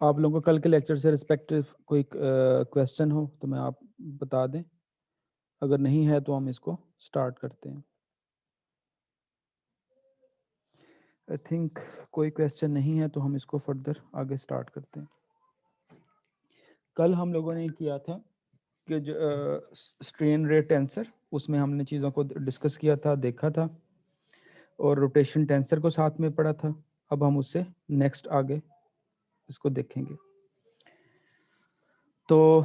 आप लोगों को कल के लेक्चर से रिस्पेक्टिव कोई क्वेश्चन हो तो मैं आप बता दें, अगर नहीं है तो हम इसको स्टार्ट करते हैं। आई थिंक कोई क्वेश्चन नहीं है तो हम इसको फर्दर आगे स्टार्ट करते हैं। कल हम लोगों ने किया था कि जो स्ट्रेन रेट टेंसर, उसमें हमने चीज़ों को डिस्कस किया था, देखा था, और रोटेशन टेंसर को साथ में पढ़ा था। अब हम उससे नेक्स्ट आगे इसको देखेंगे। तो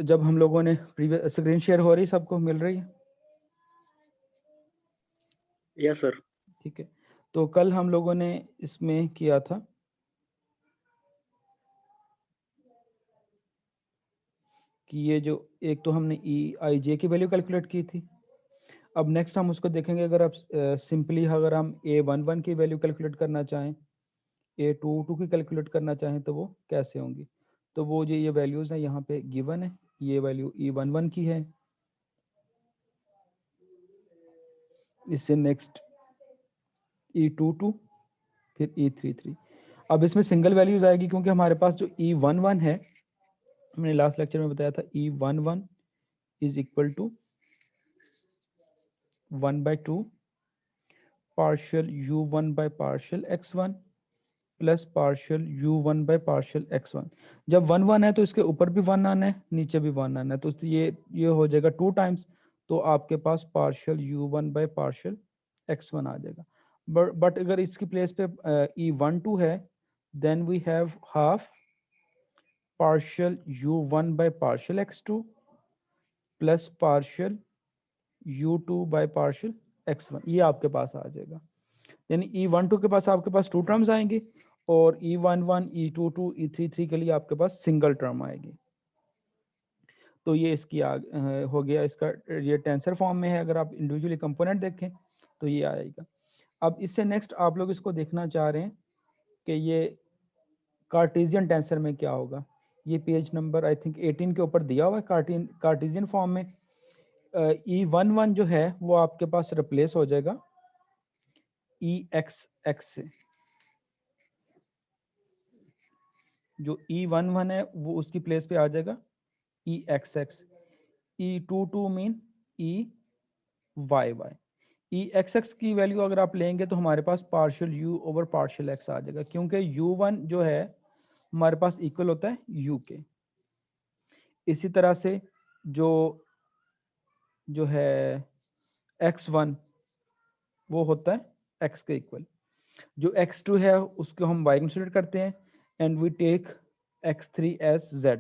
जब हम लोगों ने प्रीवियस, स्क्रीन शेयर हो रही, सबको मिल रही है? Yes sir. ठीक है। तो कल हम लोगों ने इसमें किया था कि ये जो एक तो हमने EIJ की वैल्यू कैलकुलेट की थी। अब नेक्स्ट हम उसको देखेंगे, अगर आप सिंपली अगर हम A11 की वैल्यू कैलकुलेट करना चाहें, A22 की कैलकुलेट करना चाहें तो वो कैसे होंगी। तो वो जो ये वैल्यूज़ हैं यहाँ पे गिवन है, ये वैल्यू E11 की है, इससे नेक्स्ट E22, फिर E33। अब इसमें सिंगल वैल्यूज आएगी क्योंकि हमारे पास जो E11 है, मैंने लास्ट लेक्चर में बताया था, E11 is equal to 1/2 partial U1 by partial X1 plus partial U1 by partial X1। जब 1 1 है तो इसके ऊपर भी 1 आना है, नीचे भी 1 आना है, तो ये हो जाएगा 2 टाइम्स, तो आपके पास partial U1 by partial X1 आ जाएगा। बट अगर इसकी प्लेस पे E12 है, then we have half partial U1 by partial X2 plus partial U2 by partial X1, ये आपके पास आ जाएगा। यानी E12 के पास आपके पास 2 टर्म्स आएंगी, और E11, E22, E33 के लिए आपके पास सिंगल टर्म आएगी। तो ये इसकी हो गया, इसका ये टेंसर फॉर्म में है। अगर आप इंडिविजुअली कंपोनेंट देखें तो ये आएगा। अब इससे नेक्स्ट आप लोग इसको देखना चाह रहे हैं कि ये कार्टेशियन टेंसर में क्या होगा। ये पेज नंबर आई थिंक 18 के ऊपर दिया हुआ है। कार्टेशियन फॉर्म में E11 जो है वो आपके पास रिप्लेस हो जाएगा EXX से। जो E11 है वो उसकी प्लेस पे आ जाएगा EXX। E22 mean EYY। EXX की वैल्यू अगर आप लेंगे तो हमारे पास partial U over partial X आ जाएगा, क्योंकि U1 जो है हमारे पास इक्वल होता है U के। इसी तरह से जो है X1 वो होता है X के इक्वल। जो X2 है उसको हम Y कंसीडर करते हैं, and we take X3 as Z।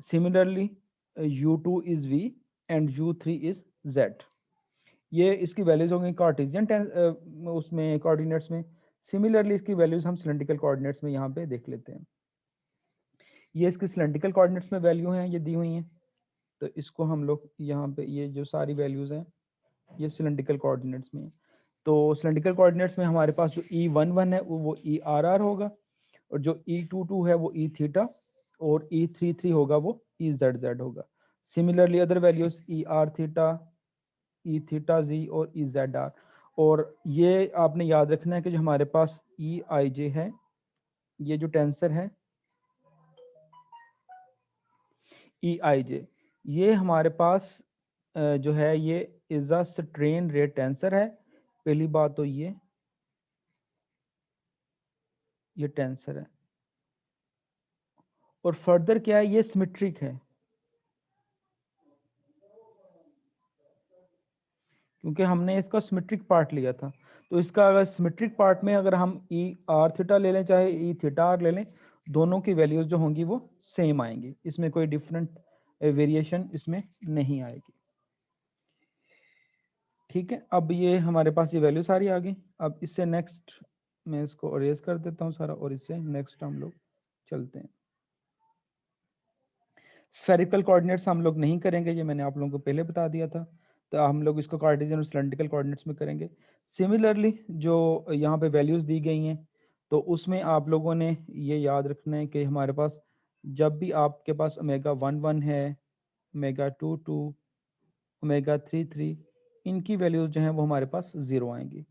Similarly U2 is V and U3 is Z। ये इसकी वैल्यूज होंगी कार्टेशियन उसमें कोऑर्डिनेट्स में। सिमिलरली इसकी वैल्यूज हम सिलेंड्रिकल कोऑर्डिनेट्स में यहाँ पे देख लेते हैं। ये इसकी सिलेंड्रिकल कोऑर्डिनेट्स में वैल्यू हैं, ये दी हुई हैं। तो इसको हम लोग यहाँ पे, ये जो सारी वैल्यूज हैं ये सिलेंड्रिकल कोऑर्डिनेट्स में है। तो सिलेंड्रिकल कोऑर्डिनेट्स में हमारे पास जो E11 है वो ERR होगा, और जो E22 है वो E थीटा, और E33 होगा वो EZZ होगा। Similarly other values ER theta, E theta Z और EZR। और ये आपने याद रखना है कि जो हमारे पास EIJ है, ये जो टेंसर है EIJ, ये हमारे पास जो है ये is a strain rate tensor है। पहली बात तो ये टेंसर है, और फर्दर क्या है, ये सिमेट्रिक है, क्योंकि हमने इसका सिमेट्रिक पार्ट लिया था। तो इसका अगर सिमेट्रिक पार्ट में अगर हम ER थीटा ले लें चाहे E थीटा R ले लें, दोनों की वैल्यूज जो होंगी वो सेम आएंगी, इसमें कोई डिफरेंट वेरिएशन इसमें नहीं आएगी। ठीक है, अब ये हमारे पास ये वैल्यू सारी आ गई। अब इससे नेक्स्ट मैं इसको अरेज कर देता हूँ सारा, और इससे नेक्स्ट हम लोग चलते हैं। स्फेरिकल कोऑर्डिनेट्स हम लोग नहीं करेंगे, ये मैंने आप लोगों को पहले बता दिया था। तो हम लोग इसको कार्टेशियन और सिलेंड्रिकल कोऑर्डिनेट्स में करेंगे। सिमिलरली जो यहाँ पे वैल्यूज दी गई हैं, तो उसमें आप लोगों ने ये याद रखना है कि हमारे पास जब भी आपके पास ω11 है, ω22, ω33, इनकी वैल्यूज जो हैं वो हमारे पास 0 आएंगी।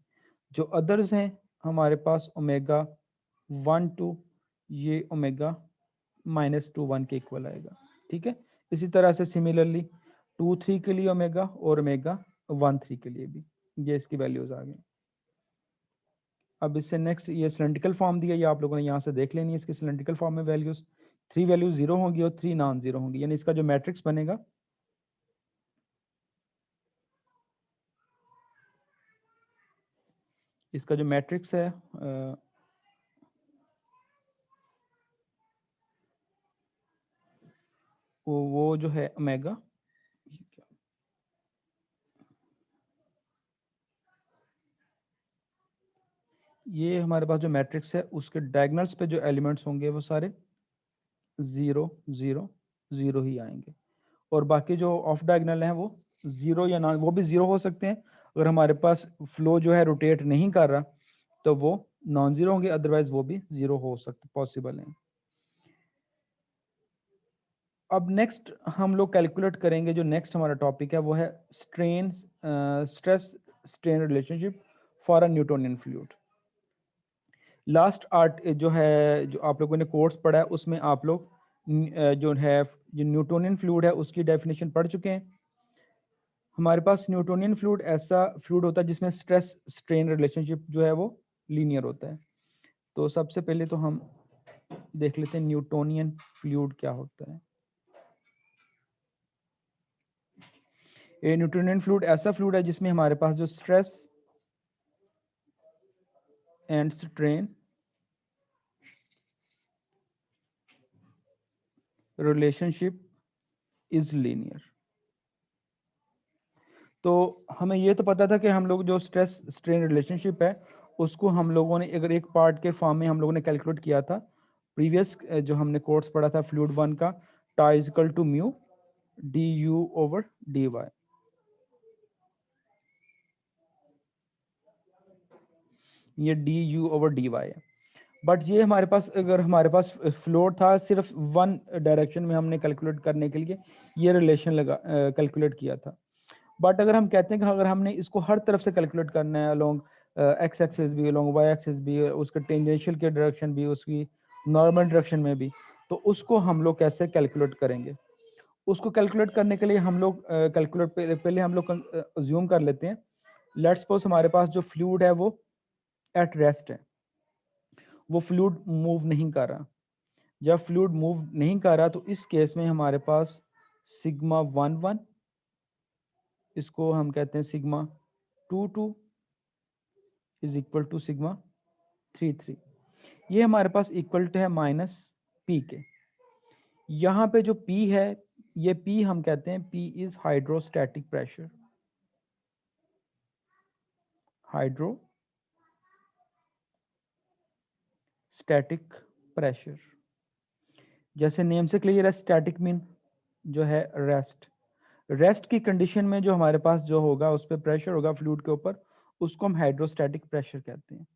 जो अदर्स हैं हमारे पास ω12, ये ओमेगा -2 1 के इक्वल आएगा। ठीक है, इसी तरह से सिमिलरली 2 3 के लिए ओमेगा और ओमेगा 1 3 के लिए भी ये इसकी वैल्यूज आ गई। अब इससे नेक्स्ट ये सिलेंड्रिकल फॉर्म दिया, ये आप लोगों ने यहाँ से देख लेनी है इसकी सिलेंड्रिकल फॉर्म में वैल्यूज 3 वैल्यूज 0 होंगी और 3 नॉन 0 होंगी, यानी इसका जो मैट्रिक्स बनेगा इसका जो मैट्रिक्स है वो जो है ओमेगा, ये हमारे पास जो मैट्रिक्स है उसके डायगोनल्स पे जो एलिमेंट्स होंगे वो सारे 0 0 0 ही आएंगे, और बाकी जो ऑफ डायगोनल हैं वो 0 या नॉन, वो भी 0 हो सकते हैं। अगर हमारे पास फ्लो जो है रोटेट नहीं कर रहा तो वो नॉन 0 होंगे, अदरवाइज वो भी 0 हो सकते पॉसिबल हैं। अब नेक्स्ट हम लोग कैलकुलेट करेंगे, जो नेक्स्ट हमारा टॉपिक है वो है stress strain relationship for a Newtonian fluid. Last art जो है जो आप लोगों ने कोर्स पढ़ा है उसमें आप लोग जो है जो न्यूटोनियन फ्लूइड है उसकी डेफिनेशन पढ़ चुके हैं। हमारे पास न्यूटोनियन फ्लूइड ऐसा फ्लूइड होता है जिसमें स्ट्रेस स्ट्रेन रिलेशनशिप जो है वो लीनियर होता है। तो सबसे पहले तो हम देख लेते हैं न्यूटोनियन फ्लूइड क्या होता है। ये न्यूटोनियन फ्लूइड ऐसा फ्लूइड है जिसमें हमारे पास जो stress and strain relationship is linear. तो हमें ये तो पता था कि हम लोग जो स्ट्रेस स्ट्रेन रिलेशनशिप है उसको हम लोगों ने अगर एक पार्ट के फॉर्म में हम लोगों ने कैलकुलेट किया था प्रीवियस जो हमने कोर्स पढ़ा था फ्लूइड 1 का, टा is equal to mu d u over d y. ये d u over d y है, बट ये हमारे पास अगर हमारे पास फ्लोट था सिर्फ वन डायरेक्शन में हमने कैलकुलेट करने के लिए ये रिलेशन लगा कैलकुलेट किया था। बट अगर हम कहते हैं कि अगर हमने इसको हर तरफ से कैलकुलेट करना है अलोंग एक्स एक्सिस भी अलोंग वाई एक्सिस भी उसके टेंजेंशियल के डायरेक्शन भी उसकी नॉर्मल डायरेक्शन में भी, तो उसको हम लोग कैसे कैलकुलेट करेंगे। उसको कैलकुलेट करने के लिए हम लोग कैलकुलेट पहले हम लोग अज्यूम कर लेते हैं, लेट्स सपोज हमारे पास जो फ्लूइड है वो एट रेस्ट है, वो फ्लूइड मूव नहीं कर रहा। जब फ्लूइड मूव नहीं कर रहा तो इस केस में हमारे पास सिग्मा 1 1, इसको हम कहते हैं sigma 2 2 is equal to sigma 3 3। ये हमारे पास इक्वल टू है माइनस पी के। यहाँ पे जो पी है ये पी हम कहते हैं P is hydrostatic pressure. Hydrostatic pressure जैसे नेम से क्लियर है, स्टैटिक मीन जो है रेस्ट। रेस्ट की कंडीशन में जो हमारे पास जो होगा उस पर प्रेशर होगा फ्लूइड के ऊपर, उसको हम हाइड्रोस्टैटिक प्रेशर कहते हैं।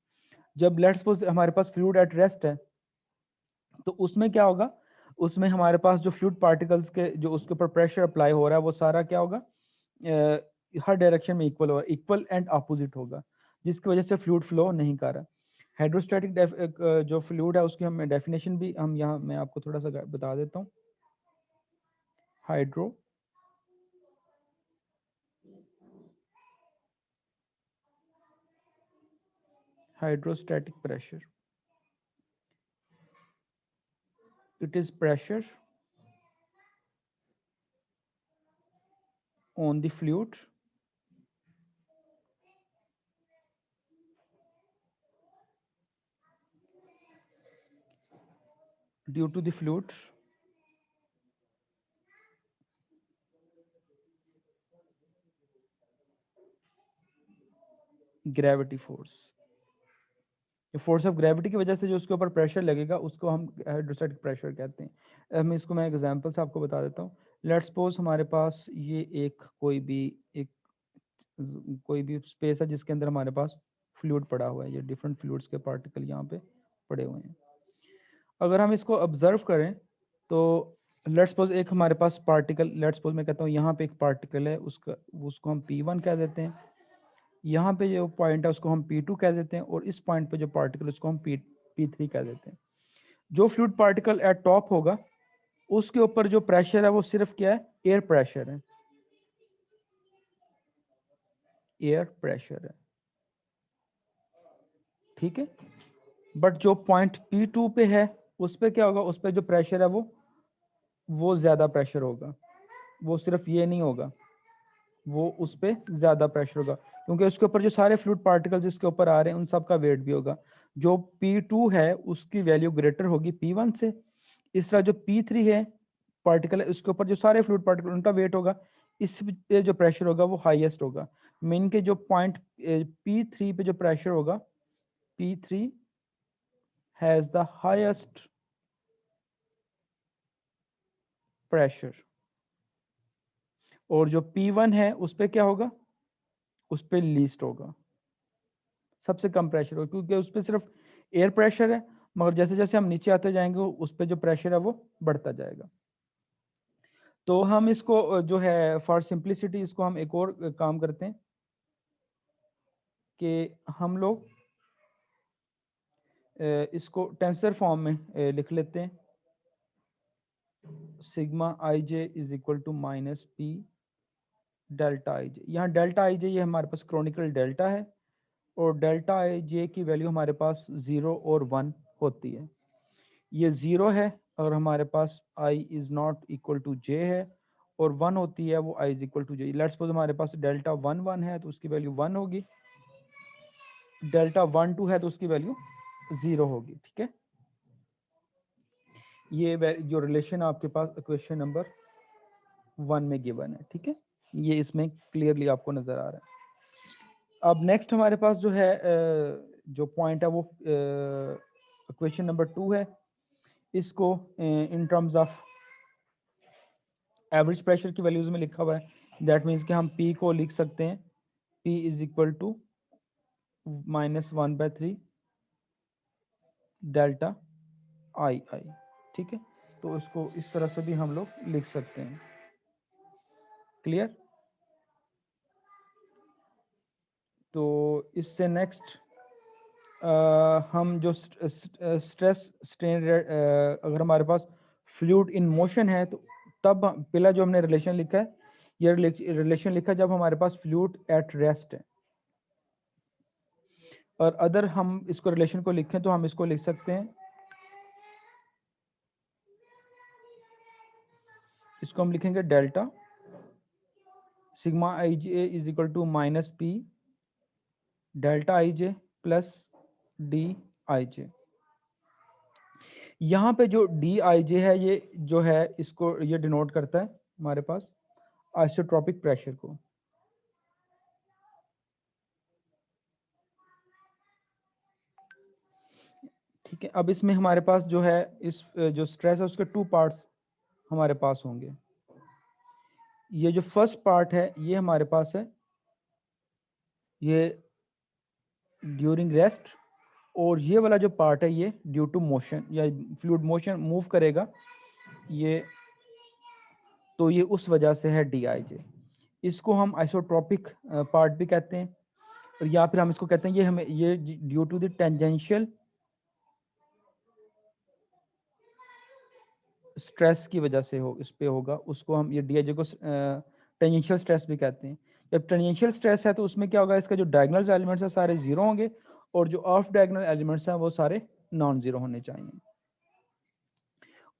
जब लेट्स सपोज हमारे पास फ्लूइड एट रेस्ट है तो उसमें क्या होगा, उसमें हमारे पास जो फ्लूइड पार्टिकल्स के जो उसके ऊपर प्रेशर अप्लाई हो रहा है वो सारा क्या होगा, हर डायरेक्शन में इक्वल होगा, इक्वल एंड अपोजिट होगा, जिसकी वजह से फ्लूइड फ्लो नहीं कर रहा। हाइड्रोस्टैटिक जो फ्लूइड है उसकी हम डेफिनेशन भी हम यहाँ मैं आपको थोड़ा सा बता देता हूँ। Hydrostatic pressure, it is pressure on the fluid due to the fluid gravity force। Force of gravity की वजह से जो उसके ऊपर प्रेशर लगेगा उसको हम हाइड्रोस्टैटिक प्रेशर कहते हैं। मैं इसको मैं एग्जांपल से आपको बता देता हूँ। लेट्स सपोज हमारे पास ये एक कोई भी स्पेस है जिसके अंदर हमारे पास फ्लूइड पड़ा हुआ है, ये डिफरेंट फ्लूइड्स के पार्टिकल यहाँ पे पड़े हुए हैं। अगर हम इसको ऑब्जर्व करें तो लेट्स सपोज एक हमारे पास पार्टिकल, लेट्स सपोज मैं कहता हूँ यहाँ पे एक पार्टिकल है, उसको हम P1 कह देते हैं। यहाँ पे जो पॉइंट है उसको हम P2 कह देते हैं, और इस पॉइंट पे जो पार्टिकल उसको हम P3 कह देते हैं। जो फ्लूइड पार्टिकल एट टॉप होगा उसके ऊपर जो प्रेशर है वो सिर्फ क्या है, एयर प्रेशर है, एयर प्रेशर है, ठीक है। बट जो पॉइंट P2 पे है उस पे क्या होगा, उस पे जो प्रेशर है वो ज्यादा प्रेशर होगा, वो सिर्फ ये नहीं होगा, वो उस पे ज्यादा प्रेशर होगा, क्योंकि उसके ऊपर जो सारे फ्लूइड पार्टिकल्स जिसके ऊपर आ रहे हैं उन सब का वेट भी होगा। जो P2 है उसकी वैल्यू ग्रेटर होगी P1 से, इस तरह जो P3 है पार्टिकल है उसके ऊपर जो सारे फ्लूइड पार्टिकल उनका वेट होगा, इस पे जो प्रेशर होगा वो हाईएस्ट होगा। मीन के जो पॉइंट P3 पे जो प्रेशर होगा, P3 has the highest pressure, और जो P1 है उस पे क्या होगा, उस पे लीस्ट होगा, सबसे कम प्रेशर होगा, क्योंकि उस पे सिर्फ एयर प्रेशर है, मगर जैसे जैसे हम नीचे आते जाएंगे उस पे जो प्रेशर है वो बढ़ता जाएगा। तो हम इसको जो है फॉर सिंप्लिसिटी इसको हम एक और काम करते हैं कि हम लोग इसको टेंसर फॉर्म में लिख लेते हैं, sigma i j is equal to minus p delta i j. यहाँ डेल्टा आई जे ये हमारे पास क्रोनिकल डेल्टा है, और डेल्टा आई जे की वैल्यू हमारे पास 0 और 1 होती है। ये 0 है और हमारे पास i is not equal to j है, और 1 होती है वो i is equal to j. Let's suppose हमारे पास डेल्टा 1 1 है तो उसकी वैल्यू 1 होगी, डेल्टा 1 2 है तो उसकी वैल्यू 0 होगी, ठीक है। ये जो रिलेशन आपके पास इक्वेशन नंबर 1 में गिवन है, ठीक है, ये इसमें क्लियरली आपको नजर आ रहा है। अब नेक्स्ट हमारे पास जो है जो पॉइंट है वो इक्वेशन नंबर 2 है। इसको in terms of average pressure की वैल्यूज में लिखा हुआ है, दैट मीन्स कि हम P को लिख सकते हैं P is equal to -1/3 delta I, ठीक है। तो इसको इस तरह से भी हम लोग लिख सकते हैं, क्लियर। तो इससे नेक्स्ट हम जो स्ट्रेस स्ट्रेन अगर हमारे पास फ्लूइड इन मोशन है तो तब पहला जो हमने रिलेशन लिखा है, ये रिलेशन लिखा है जब हमारे पास फ्लूइड एट रेस्ट है। और अदर हम इसको रिलेशन को लिखें तो हम इसको लिख सकते हैं, इसको हम लिखेंगे delta sigma i j is equal to minus p delta i j plus d i j. यहाँ पे जो डी आई जे है ये जो है इसको ये डिनोट करता है हमारे पास आइसोट्रोपिक प्रेशर को, ठीक है। अब इसमें हमारे पास जो है इस जो स्ट्रेस है उसके 2 पार्ट्स हमारे पास होंगे। ये जो फर्स्ट पार्ट है ये हमारे पास है ये ड्यूरिंग रेस्ट, और ये वाला जो पार्ट है ये ड्यू टू मोशन या फ्लूइड मोशन मूव करेगा ये, तो ये उस वजह से है डी आई जे। इसको हम आइसोट्रोपिक पार्ट भी कहते हैं, और या फिर हम इसको कहते हैं ये हमें ये due to the tangential stress की वजह से हो इस पे होगा, उसको हम ये डी आई जे को टेंजेंशियल स्ट्रेस भी कहते हैं। जब टेंजेंशियल स्ट्रेस है तो उसमें क्या होगा, इसका जो डायगोनल एलिमेंट्स है सारे जीरो होंगे, और जो ऑफ डायगोनल एलिमेंट्स हैं वो सारे नॉन जीरो होने चाहिए।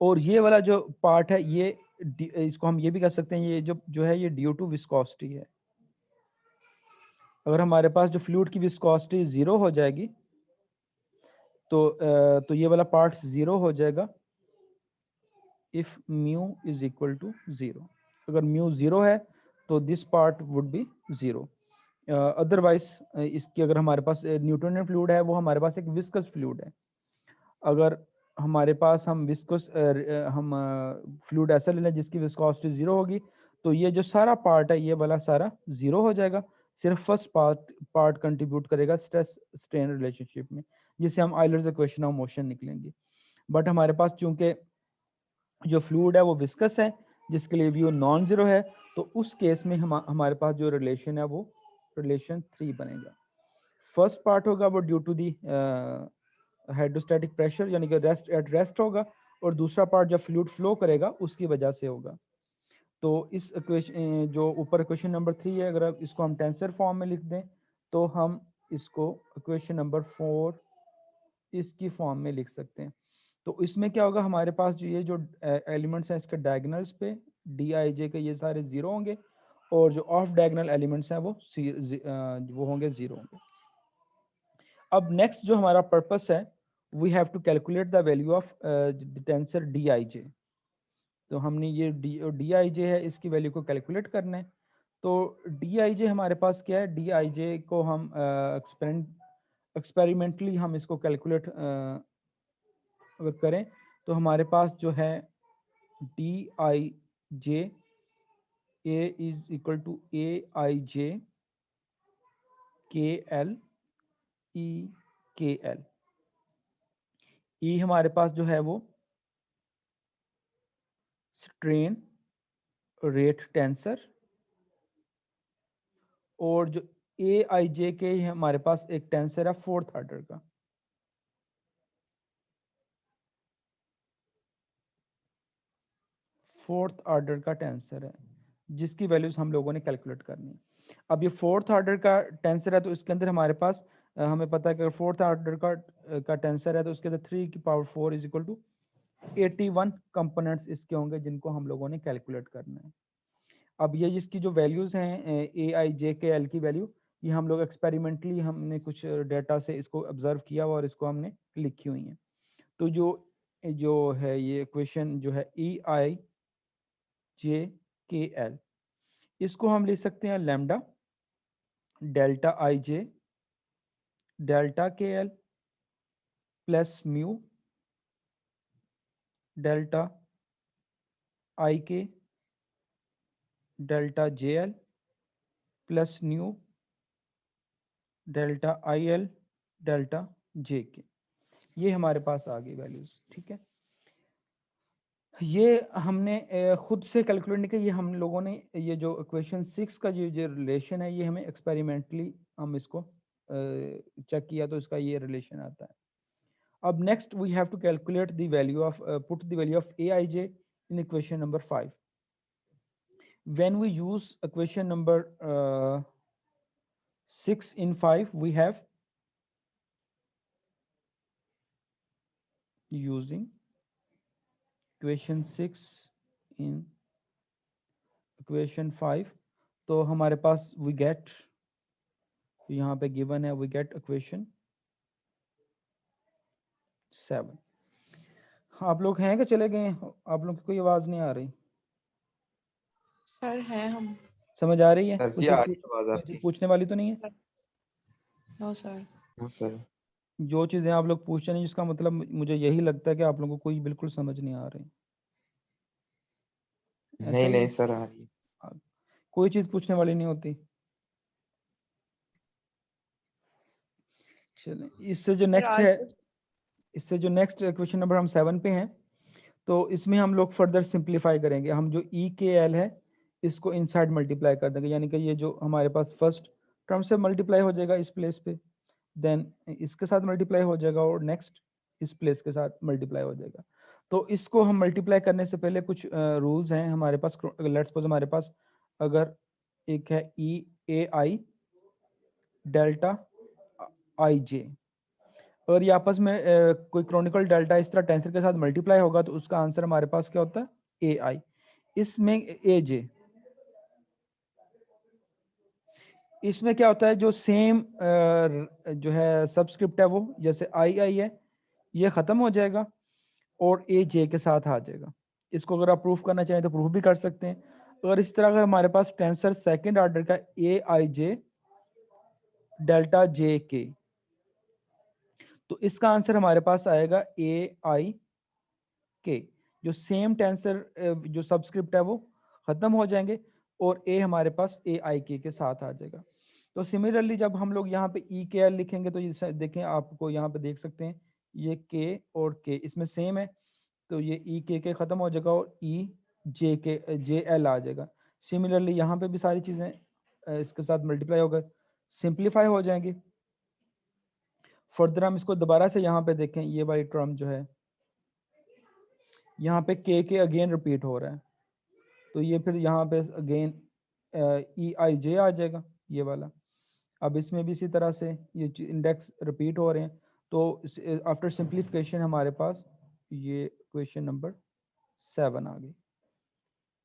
और ये वाला जो पार्ट है ये इसको हम ये भी कह सकते हैं ये जो है ये ड्यू टू विस्कोसिटी है। अगर हमारे पास जो फ्लूइड की विस्कोसिटी 0 हो जाएगी तो ये वाला पार्ट 0 हो जाएगा if mu is equal to 0। अगर म्यू 0 है तो this part would be 0। Otherwise इसकी अगर हमारे पास न्यूटोनियन फ्लूइड है वो हमारे पास एक विस्कस फ्लूइड है। अगर हमारे पास हम विस्कोस हम फ्लूइड ऐसा ले लें जिसकी विस्कोसिटी 0 होगी तो ये जो सारा पार्ट है ये वाला सारा 0 हो जाएगा, सिर्फ फर्स्ट पार्ट कंट्रीब्यूट करेगा स्ट्रेस स्ट्रेन रिलेशनशिप में, जिसे हम आयलर्स इक्वेशन ऑफ मोशन निकलेंगे। बट हमारे पास चूंकि जो फ्लूइड है वो विस्कस है जिसके लिए व्यू नॉन जीरो है, तो उस केस में हमारे पास जो रिलेशन है वो रिलेशन 3 बनेगा। फर्स्ट पार्ट होगा वो due to the hydrostatic pressure यानी कि रेस्ट एट रेस्ट होगा, और दूसरा पार्ट जब फ्लूइड फ्लो करेगा उसकी वजह से होगा। तो इस इक्वेशन जो ऊपर इक्वेशन नंबर 3 है, अगर इसको हम टेंसर फॉर्म में लिख दें तो हम इसको इक्वेशन नंबर 4 इसकी फॉर्म में लिख सकते हैं। तो इसमें क्या होगा, हमारे पास जो ये जो एलिमेंट्स हैं इसके डायगोनल्स पे डी आई जे के ये सारे जीरो होंगे, और जो ऑफ डायगोनल एलिमेंट्स हैं वो होंगे जीरो होंगे। अब नेक्स्ट जो हमारा पर्पस है, we have to calculate the value of the tensor d i j. तो हमने ये डी आई जे है इसकी वैल्यू को कैलकुलेट करना है। तो डी आई जे हमारे पास क्या है, डी आई जे को हम एक्सपेरिमेंटली हम इसको कैलकुलेट अगर करें तो हमारे पास जो है d i j a is equal to a I j k l ई के एल। ई हमारे पास जो है वो स्ट्रेन रेट टेंसर, और जो ए आई जे के हमारे पास एक टेंसर है फोर्थ ऑर्डर का। फोर्थ ऑर्डर का टेंसर है जिसकी वैल्यूज हम लोगों ने कैलकुलेट करनी है। अब ये फोर्थ ऑर्डर का टेंसर है तो इसके अंदर हमारे पास हमें पता है कि अगर फोर्थ ऑर्डर का टेंसर है तो उसके अंदर 3 की power 4 is equal to 81 components इसके होंगे जिनको हम लोगों ने कैलकुलेट करना है। अब ये जिसकी जो वैल्यूज हैं ए आई जे के एल की वैल्यू, ये हम लोग एक्सपेरिमेंटली हमने कुछ डेटा से इसको ऑब्जर्व किया हुआ और इसको हमने लिखी हुई हैं। तो जो जो है ये इक्वेशन जो है ई आई जे के एल, इसको हम लिख सकते हैं lambda delta i j delta k l plus mu delta i k delta j l plus nu delta i l delta j k. ये हमारे पास आ गई वैल्यूज, ठीक है। ये हमने खुद से कैलकुलेट नहीं किया, ये हम लोगों ने ये जो इक्वेशन 6 का जो रिलेशन है ये हमें एक्सपेरिमेंटली हम इसको चेक किया तो इसका ये रिलेशन आता है। अब next we have to calculate the value of put the value of A I J in equation number 5। when we use equation number 6 in 5 we have using equation 6 in equation 5, तो हमारे पास we get, तो यहाँ पे given है we get equation 7। आप लोग हैं कि चले गए हैं? आप लोग की कोई आवाज नहीं आ रही? सर हैं हम। समझ आ रही है? सर कोई जी चीज आ रही आवाज कोई आपकी। चीज पूछने वाली तो नहीं है? No sir. हाँ सर। जो चीजें आप लोग पूछ रहे हैं जिसका मतलब मुझे यही लगता है कि आप लोगों को कोई बिल्कुल समझ नहीं आ रही। ऐसा नहीं ही नहीं है? सर आ रही। कोई चीज पूछने वाली नहीं होती। चलें, इससे जो नेक्स्ट है, इससे जो नेक्स्ट क्वेश्चन नंबर हम 7 पे हैं, तो इसमें हम लोग फर्दर सिंप्लीफाई करेंगे। हम जो ई के एल है इसको इनसाइड मल्टीप्लाई कर देंगे, यानी कि ये जो हमारे पास फर्स्ट टर्म से मल्टीप्लाई हो जाएगा इस प्लेस पे, देन इसके साथ मल्टीप्लाई हो जाएगा, और नेक्स्ट इस प्लेस के साथ मल्टीप्लाई हो जाएगा। तो इसको हम मल्टीप्लाई करने से पहले कुछ रूल्स हैं हमारे पास। लेट्स सपोज हमारे पास अगर एक है ई ए आई डेल्टा आई जे, और ये आपस में कोई क्रॉनिकल डेल्टा इस तरह टेंसर के साथ मल्टीप्लाई होगा तो उसका आंसर हमारे पास क्या होता है ए आई। इसमें ए जे, इसमें क्या होता है जो सेम जो है सबस्क्रिप्ट है वो जैसे आई आई है ये खत्म हो जाएगा और ए जे के साथ आ जाएगा। इसको अगर आप प्रूफ करना चाहें तो प्रूफ भी कर सकते हैं। और इस तरह अगर हमारे पास टेंसर सेकंड ऑर्डर का ए आई जे डेल्टा जे के, तो इसका आंसर हमारे पास आएगा ए आई के। जो सेम टेंसर जो सबस्क्रिप्ट है वो खत्म हो जाएंगे और ए हमारे पास ए आई के साथ आ जाएगा। तो सिमिलरली जब हम लोग यहाँ पे ई के एल लिखेंगे तो ये देखें, आपको यहाँ पे देख सकते हैं ये के और के इसमें सेम है, तो ये ई के खत्म हो जाएगा और ई जे एल आ जाएगा। सिमिलरली यहाँ पे भी सारी चीज़ें इसके साथ मल्टीप्लाई होकर सिंप्लीफाई हो जाएंगी। फर्दर हम इसको दोबारा से यहाँ पे देखें, ये वाली टर्म जो है यहाँ पे के अगेन रिपीट हो रहा है, तो ये फिर यहाँ पे अगेन ई आई जे आ जाएगा ये वाला। अब इसमें भी इसी तरह से ये इंडेक्स रिपीट हो रहे हैं, तो आफ्टर सिंप्लीफिकेशन हमारे पास ये क्वेश्चन नंबर 7 आ गई।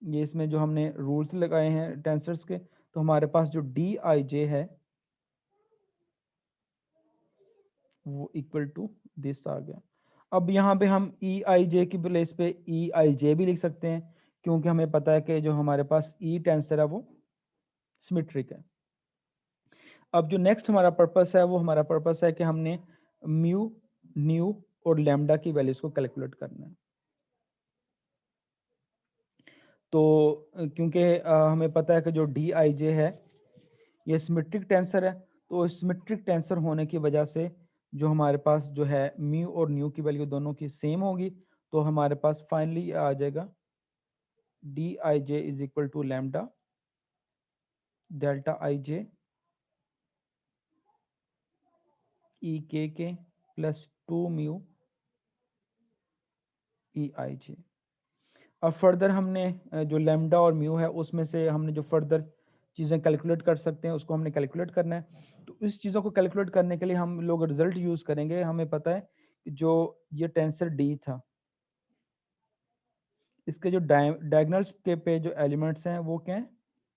ये इसमें जो हमने रूल्स लगाए हैं टेंसर्स के, तो हमारे पास जो डी आई जे है वो इक्वल टू दिस आ गया। अब यहाँ पे हम ई आई जे की प्लेस पे ई आई जे भी लिख सकते हैं, क्योंकि हमें पता है कि जो हमारे पास ई टेंसर है वो सिमेट्रिक है। अब जो नेक्स्ट हमारा पर्पस है वो हमारा पर्पस है कि हमने म्यू, न्यू और लैम्डा की वैल्यूज को कैलकुलेट करना है। तो क्योंकि हमें पता है कि जो डी आई जे है ये सिमेट्रिक टेंसर है, तो सिमेट्रिक टेंसर होने की वजह से जो हमारे पास जो है म्यू और न्यू की वैल्यू दोनों की सेम होगी, तो हमारे पास फाइनली आ जाएगा d i j is equal to lambda delta i j e k plus 2 mu e i जे। अब फर्दर हमने जो लैम्डा और म्यू है उसमें से हमने जो फर्दर चीज़ें कैलकुलेट कर सकते हैं उसको हमने कैलकुलेट करना है। तो इस चीज़ों को कैलकुलेट करने के लिए हम लोग रिजल्ट यूज़ करेंगे। हमें पता है कि जो ये टेंसर डी था, इसके जो डायगोनल्स के पे जो एलिमेंट्स हैं वो क्या है,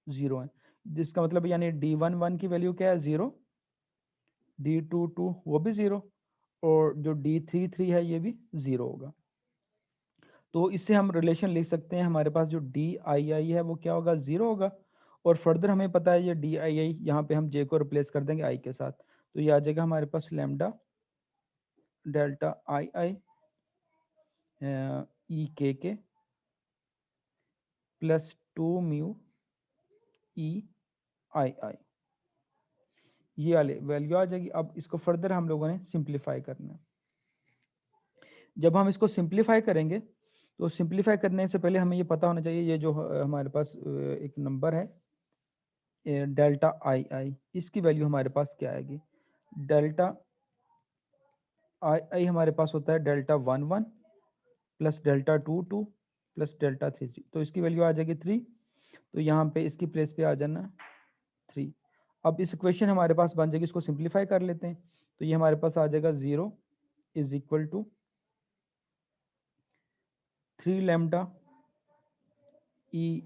0 हैं, जिसका मतलब यानी D11 की वैल्यू क्या है, 0, D22 वो भी 0, और जो D33 है ये भी 0 होगा। तो इससे हम रिलेशन लिख सकते हैं, हमारे पास जो डी आई आई है वो क्या होगा, 0 होगा। और फर्दर हमें पता है ये डी आई आई, यहाँ पे हम जे को रिप्लेस कर देंगे आई के साथ, तो ये आ जाएगा हमारे पास लैम्डा डेल्टा आई आई ई के प्लस 2 म्यू ई आई आई, ये वाले वैल्यू आ जाएगी। अब इसको फर्दर हम लोगों ने सिंप्लीफाई करना है। जब हम इसको सिंप्लीफाई करेंगे तो सिंप्लीफाई करने से पहले हमें ये पता होना चाहिए, ये जो हमारे पास एक नंबर है डेल्टा आई आई, इसकी वैल्यू हमारे पास क्या आएगी, डेल्टा आई आई हमारे पास होता है delta 11 plus delta 22 plus delta 33, तो इसकी वैल्यू आ जाएगी 3। तो यहाँ पे इसकी प्लेस पे आ जाना 3। अब इस इक्वेशन हमारे पास बन जाएगी, इसको सिंप्लीफाई कर लेते हैं, तो ये हमारे पास आ जाएगा 0 is equal to 3 lambda E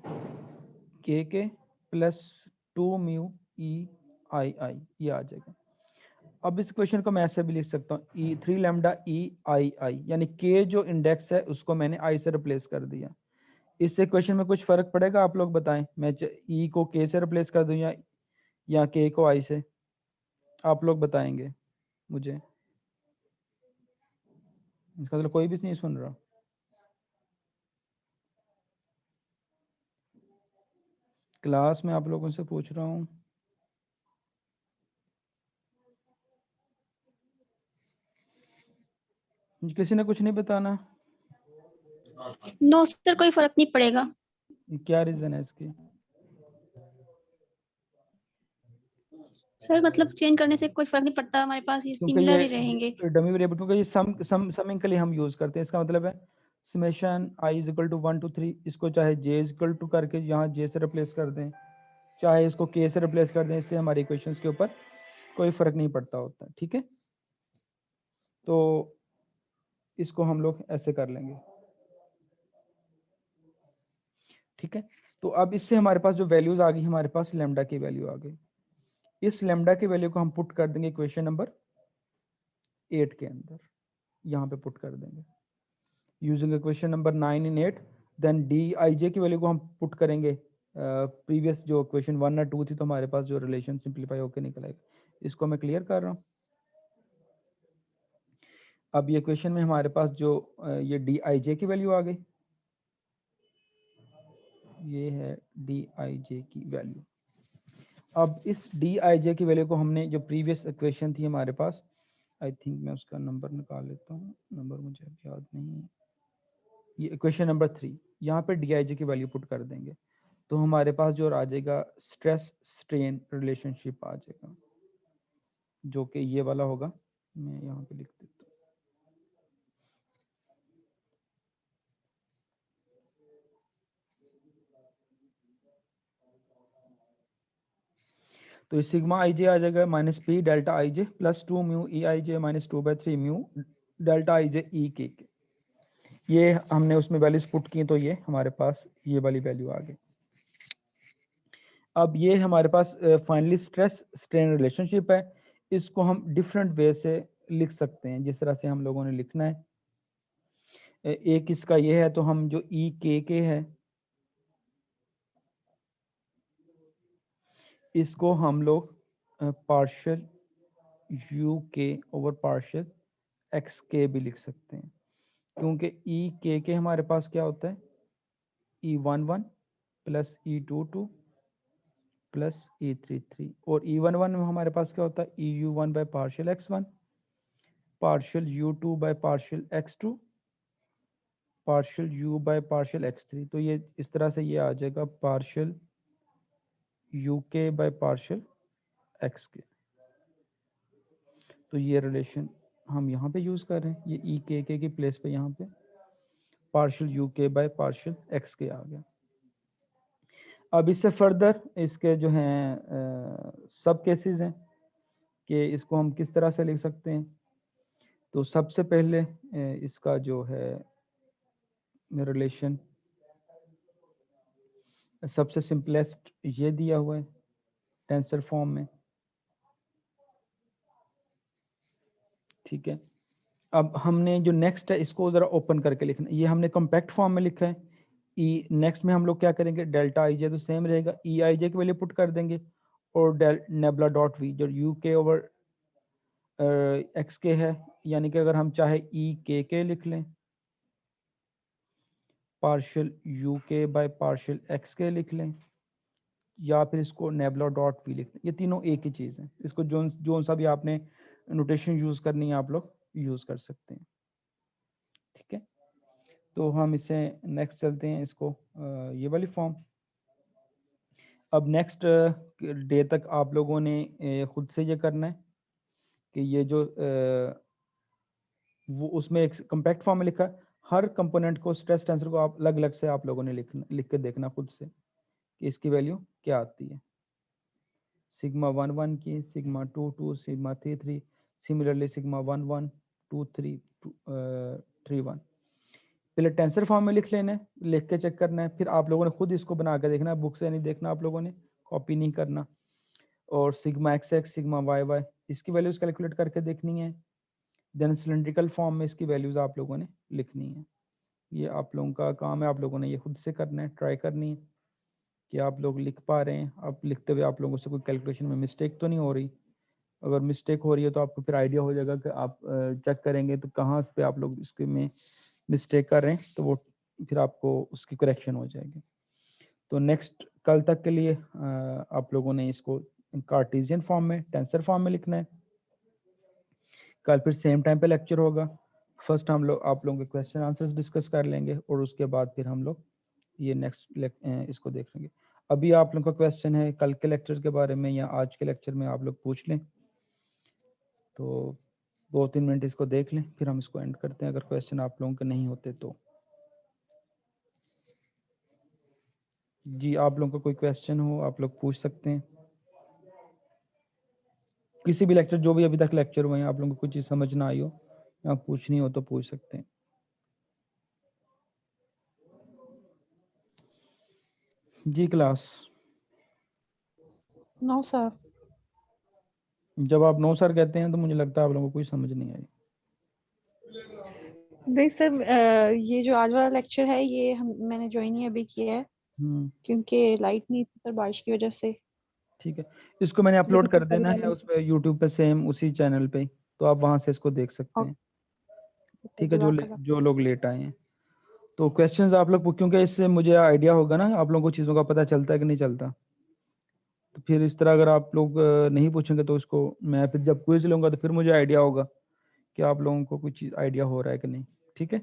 k plus 2 mu e आई आई, ये आ जाएगा। अब इस क्वेश्चन को मैं ऐसे भी लिख सकता हूँ, ई 3 लैम्डा ई आई आई, यानी के जो इंडेक्स है उसको मैंने आई से रिप्लेस कर दिया। इससे क्वेश्चन में कुछ फर्क पड़ेगा, आप लोग बताएं, मैं ई को के से रिप्लेस कर दूं या के को आई से, आप लोग बताएंगे मुझे। इसका मतलब कोई भी नहीं सुन रहा। क्लास में आप लोगों से पूछ रहा हूँ। किसी ने कुछ नहीं बताना। नो सर, कोई फर्क नहीं पड़ेगा। क्या रीजन है इसकी? सर मतलब चेंज करने से कोई फर्क नहीं पड़ता, हमारे पास ये क्योंकि सिमिलर ही ये रहेंगे। डमी वेरिएबल, क्योंकि ये समिंग के लिए हम यूज करते हैं। इसका मतलब है summation I is equal to 1 to 3, इसको चाहे जे इज इक्वल टू करके यहाँ जे से रिप्लेस कर दें, चाहे इसको के से रिप्लेस कर दें, इससे हमारी इक्वेशंस के ऊपर कोई फर्क नहीं पड़ता होता। ठीक है, तो इसको हम लोग ऐसे कर लेंगे। ठीक है, तो अब इससे हमारे पास जो वैल्यूज आ गई, हमारे पास लेमडा की वैल्यू आ गई। इस लेमडा की वैल्यू को हम पुट कर देंगे इक्वेशन नंबर 8 के अंदर, यहाँ पे पुट कर देंगे using equation number 9 in 8। Then d i j की वैल्यू को हम पुट करेंगे प्रीवियस जो इक्वेशन 1 और 2 थी, तो हमारे पास जो रिलेशन सिंप्लीफाई होकर निकल आएगा। इसको मैं क्लियर कर रहा हूँ। अब ये क्वेश्चन में हमारे पास जो ये डी आई जे की वैल्यू आ गई, ये है डी आई जे की वैल्यू। अब इस डी आई जे की वैल्यू को हमने जो प्रीवियस इक्वेशन थी हमारे पास, आई थिंक मैं उसका नंबर निकाल लेता हूँ, नंबर मुझे अब याद नहीं है, ये इक्वेशन नंबर 3, यहाँ पे डी आई जे की वैल्यू पुट कर देंगे, तो हमारे पास जो आ जाएगा स्ट्रेस स्ट्रेन रिलेशनशिप आ जाएगा, जो कि ये वाला होगा। मैं यहाँ पे लिख देता हूँ। तो ये सिग्मा आई जे आ जाएगा minus p delta i j plus 2 mu e i j minus 2/3 mu delta i j e k. ये हमने उसमें वैल्यूज पुट की तो ये हमारे पास ये वाली वैल्यू आ गई। अब ये हमारे पास फाइनली स्ट्रेस स्ट्रेन रिलेशनशिप है। इसको हम डिफरेंट वे से लिख सकते हैं जिस तरह से हम लोगों ने लिखना है। एक इसका ये है तो हम जो ई के है इसको हम लोग पार्शियल यू के ओवर पार्शियल एक्स के भी लिख सकते हैं, क्योंकि ई के हमारे पास क्या होता है E11 plus E22 plus E33 और E11 में हमारे पास क्या होता है EU1 bye partial x1 partial U2 by partial x2 partial U by partial x3। तो ये इस तरह से ये आ जाएगा partial UK by partial x के। तो ये रिलेशन हम यहाँ पे यूज कर रहे हैं, ये ई के की प्लेस पे यहाँ पे partial UK by partial x के आ गया। अब इससे फर्दर इसके जो हैं सब केसेस हैं कि इसको हम किस तरह से लिख सकते हैं। तो सबसे पहले इसका जो है रिलेशन सबसे सिंपलेस्ट ये दिया हुआ है टेंसर फॉर्म में, ठीक है। अब हमने जो नेक्स्ट है इसको जरा ओपन करके लिखना, ये हमने कॉम्पैक्ट फॉर्म में लिखा है। ई नेक्स्ट में हम लोग क्या करेंगे डेल्टा आई जे तो सेम रहेगा, ई आई जे की वैल्यू पुट कर देंगे और नेबुला डॉट वी जो यू के ओवर एक्स के है, यानी कि अगर हम चाहे ई के लिख लें पार्शियल यू के बाय पार्शियल एक्स के लिख लें या फिर इसको नेबुला डॉट वी लिख लें, ये तीनों एक ही चीज़ है। इसको जो सा भी आपने नोटेशन यूज करनी है आप लोग यूज कर सकते हैं, ठीक है। तो हम इसे नेक्स्ट चलते हैं इसको ये वाली फॉर्म। अब नेक्स्ट डे तक आप लोगों ने खुद से ये करना है कि ये जो वो उसमें एक कॉम्पैक्ट फॉर्म में लिखा है, हर कंपोनेंट को स्ट्रेस टेंसर को आप अलग अलग से आप लोगों ने लिख के देखना खुद से कि इसकी वैल्यू क्या आती है। सिग्मा 1 की, सिग्मा 2 सिग्मा 3 सिमिलरली सिग्मा 1 2 3 3 1। पहले टेंसर फॉर्म में लिख लेना है, लिख के चेक करना है, फिर आप लोगों ने खुद इसको बना के देखना है, बुक से नहीं देखना आप लोगों ने, कॉपी नहीं करना। और सिग्मा एक्स सिग्मा वाई इसकी वैल्यूज कैलकुलेट करके देखनी है। देन सिलेंड्रिकल फॉर्म में इसकी वैल्यूज आप लोगों ने लिखनी है। ये आप लोगों का काम है, आप लोगों ने ये खुद से करना है, ट्राई करनी है कि आप लोग लिख पा रहे हैं। अब लिखते हुए आप लोगों से कोई कैलकुलेशन में मिस्टेक तो नहीं हो रही। अगर मिस्टेक हो रही है तो आपको फिर आइडिया हो जाएगा कि आप चेक करेंगे तो कहाँ पे आप लोग इसके में मिस्टेक कर रहे हैं, तो वो फिर आपको उसकी करेक्शन हो जाएगी। तो नेक्स्ट कल तक के लिए आप लोगों ने इसको कार्टेशियन फॉर्म में टेंसर फॉर्म में लिखना है। कल फिर सेम टाइम पे लेक्चर होगा। फर्स्ट हम लोग आप लोगों के क्वेश्चन आंसर्स डिस्कस कर लेंगे और उसके बाद फिर हम लोग ये नेक्स्ट इसको देख लेंगे। अभी आप लोगों का क्वेश्चन है कल के लेक्चर के बारे में या आज के लेक्चर में आप लोग पूछ लें, तो 2-3 मिनट इसको देख लें, फिर हम इसको एंड करते हैं अगर क्वेश्चन आप लोगों के नहीं होते तो। जी आप लोगों का कोई क्वेश्चन हो आप लोग पूछ सकते हैं। किसी भी लेक्चर जो भी अभी तक लेक्चर हुए हैं आप लोगों को कुछ चीज़ समझ ना आई हो या पूछनी हो तो पूछ सकते हैं। जी क्लास, नो सर। जब आप नो सर कहते हैं तो मुझे लगता है आप लोगों को कुछ समझ नहीं आई। नहीं सर, ये जो आज वाला लेक्चर है ये मैंने ज्वाइन ही अभी किया है क्योंकि लाइट नहीं थी सर बारिश की वजह से। ठीक है, इसको मैंने लेकिन अपलोड सर कर कल देना है वाले उस पर यूट्यूब पे सेम उसी चैनल पे, तो आप वहां से इसको देख सकते हैं। ठीक है, जज़ाकल्लाह। जो लोग लेट आए हैं तो क्वेश्चंस आप लोग क्योंकि इससे मुझे आइडिया होगा ना आप लोगों को चीज़ों का पता चलता है कि नहीं चलता। तो फिर इस तरह अगर आप लोग नहीं पूछेंगे तो इसको मैं फिर जब क्विज लूंगा तो फिर मुझे आइडिया होगा कि आप लोगों को कुछ चीज़ आइडिया हो रहा है कि नहीं। ठीक है,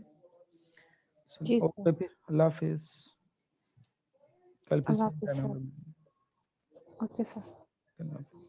जी सर। ओके, फिर अल्लाह हाफिज। कल फिर अल्लाह सेम हाफिज़ टाइम सर। में ओके सर। मिलेंगे।